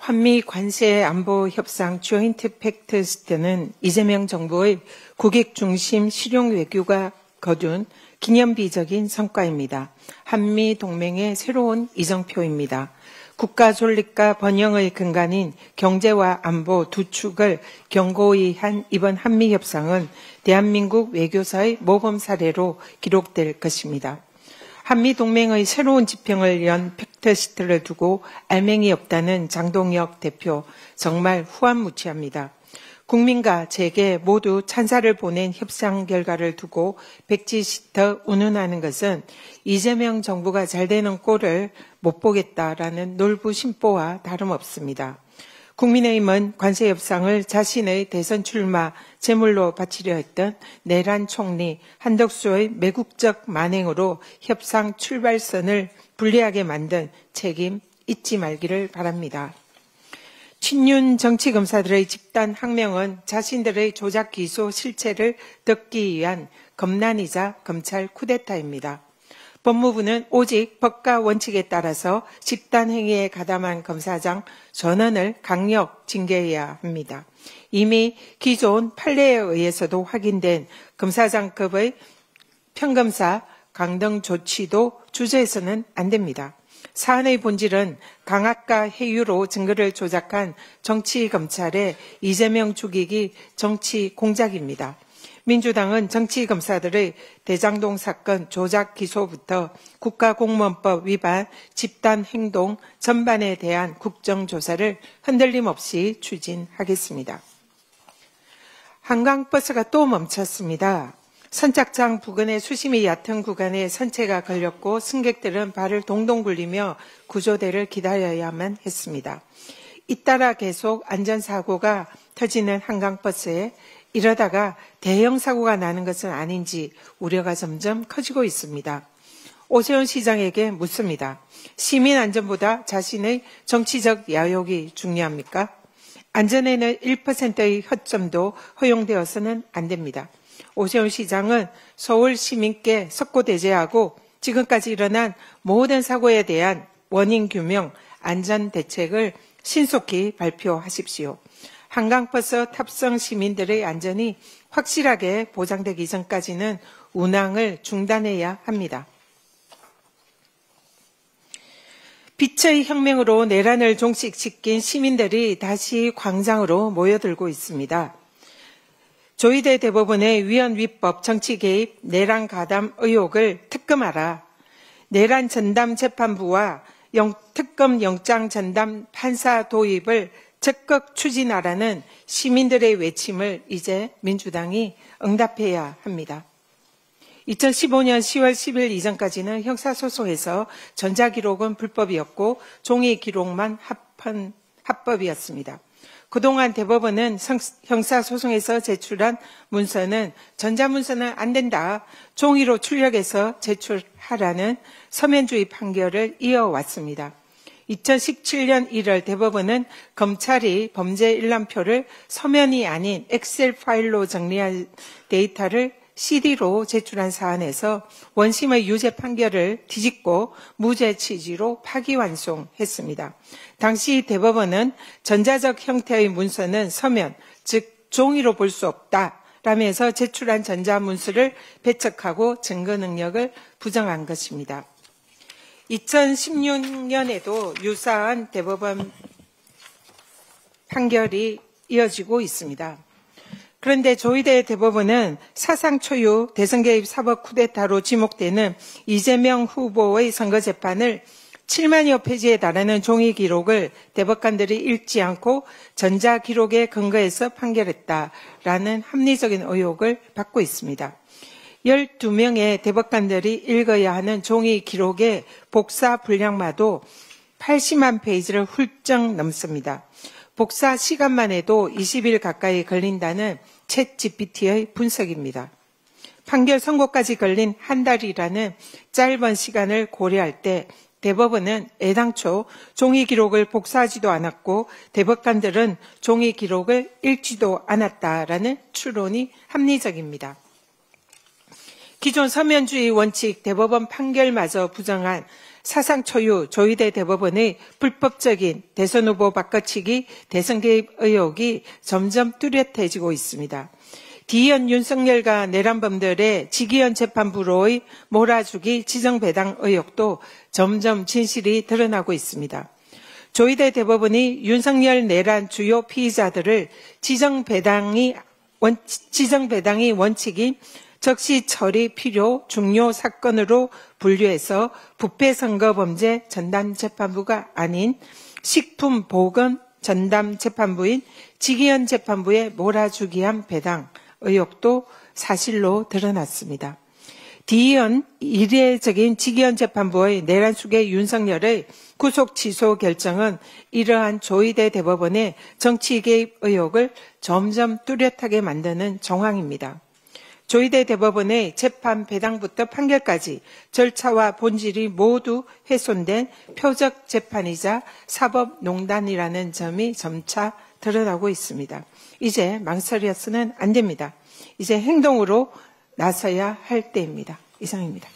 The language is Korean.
한미 관세 안보 협상 조인트 팩트리스트는 이재명 정부의 국익 중심 실용 외교가 거둔 기념비적인 성과입니다. 한미 동맹의 새로운 이정표입니다. 국가 존립과 번영의 근간인 경제와 안보 두 축을 견고히 한 이번 한미 협상은 대한민국 외교사의 모범 사례로 기록될 것입니다. 한미 동맹의 새로운 지평을 연 팩트시트를 두고 알맹이 없다는 장동혁 대표 정말 후한무치합니다. 국민과 재계 모두 찬사를 보낸 협상 결과를 두고 백지시터 운운하는 것은 이재명 정부가 잘 되는 꼴을 못 보겠다라는 놀부심보와 다름없습니다. 국민의힘은 관세 협상을 자신의 대선 출마 제물로 바치려 했던 내란 총리 한덕수의 매국적 만행으로 협상 출발선을 불리하게 만든 책임 잊지 말기를 바랍니다. 친윤 정치검사들의 집단 항명은 자신들의 조작 기소 실체를 덮기 위한 검난이자 검찰 쿠데타입니다. 법무부는 오직 법과 원칙에 따라서 집단 행위에 가담한 검사장 전원을 강력 징계해야 합니다. 이미 기존 판례에 의해서도 확인된 검사장급의 평검사 강등 조치도 주저해서는 안 됩니다. 사안의 본질은 강압과 해유로 증거를 조작한 정치검찰의 이재명 죽이기 정치 공작입니다. 민주당은 정치검사들의 대장동 사건 조작 기소부터 국가공무원법 위반 집단행동 전반에 대한 국정조사를 흔들림 없이 추진하겠습니다. 한강버스가 또 멈췄습니다. 선착장 부근의 수심이 얕은 구간에 선체가 걸렸고 승객들은 발을 동동 굴리며 구조대를 기다려야만 했습니다. 잇따라 계속 안전사고가 터지는 한강버스에 이러다가 대형 사고가 나는 것은 아닌지 우려가 점점 커지고 있습니다. 오세훈 시장에게 묻습니다. 시민 안전보다 자신의 정치적 야욕이 중요합니까? 안전에는 1%의 허점도 허용되어서는 안 됩니다. 오세훈 시장은 서울 시민께 석고대죄하고 지금까지 일어난 모든 사고에 대한 원인 규명, 안전 대책을 신속히 발표하십시오. 한강버스 탑승 시민들의 안전이 확실하게 보장되기 전까지는 운항을 중단해야 합니다. 빛의 혁명으로 내란을 종식시킨 시민들이 다시 광장으로 모여들고 있습니다. 조희대 대법원의 위헌위법 정치 개입 내란 가담 의혹을 특검하라. 내란 전담 재판부와 특검 영장 전담 판사 도입을 적극 추진하라는 시민들의 외침을 이제 민주당이 응답해야 합니다. 2015년 10월 10일 이전까지는 형사소송에서 전자기록은 불법이었고 종이기록만 합법이었습니다. 그동안 대법원은 형사소송에서 제출한 문서는 전자문서는 안 된다. 종이로 출력해서 제출하라는 서면주의 판결을 이어왔습니다. 2017년 1월 대법원은 검찰이 범죄 일람표를 서면이 아닌 엑셀 파일로 정리한 데이터를 CD로 제출한 사안에서 원심의 유죄 판결을 뒤집고 무죄 취지로 파기환송했습니다. 당시 대법원은 전자적 형태의 문서는 서면, 즉 종이로 볼 수 없다 라면서 제출한 전자문서를 배척하고 증거 능력을 부정한 것입니다. 2016년에도 유사한 대법원 판결이 이어지고 있습니다. 그런데 조희대 대법원은 사상 초유 대선 개입 사법 쿠데타로 지목되는 이재명 후보의 선거 재판을 7만여 페이지에 달하는 종이 기록을 대법관들이 읽지 않고 전자 기록에 근거해서 판결했다라는 합리적인 의혹을 받고 있습니다. 12명의 대법관들이 읽어야 하는 종이 기록의 복사 분량마도 80만 페이지를 훌쩍 넘습니다. 복사 시간만 해도 20일 가까이 걸린다는 챗GPT의 분석입니다. 판결 선고까지 걸린 한 달이라는 짧은 시간을 고려할 때 대법원은 애당초 종이 기록을 복사하지도 않았고 대법관들은 종이 기록을 읽지도 않았다라는 추론이 합리적입니다. 기존 서면주의 원칙 대법원 판결마저 부정한 사상 초유 조희대 대법원의 불법적인 대선 후보 바꿔치기 대선 개입 의혹이 점점 뚜렷해지고 있습니다. 디현 윤석열과 내란범들의 지기현 재판부로의 몰아주기 지정배당 의혹도 점점 진실이 드러나고 있습니다. 조희대 대법원이 윤석열 내란 주요 피의자들을 지정배당이 원칙인 적시 처리 필요 중요 사건으로 분류해서 부패선거범죄 전담재판부가 아닌 식품보건 전담재판부인 지기현 재판부에 몰아주기한 배당 의혹도 사실로 드러났습니다. 디현 이례적인 지기현 재판부의 내란 수괴 윤석열의 구속 취소 결정은 이러한 조희대 대법원의 정치 개입 의혹을 점점 뚜렷하게 만드는 정황입니다. 조희대 대법원의 재판 배당부터 판결까지 절차와 본질이 모두 훼손된 표적 재판이자 사법농단이라는 점이 점차 드러나고 있습니다. 이제 망설여서는 안 됩니다. 이제 행동으로 나서야 할 때입니다. 이상입니다.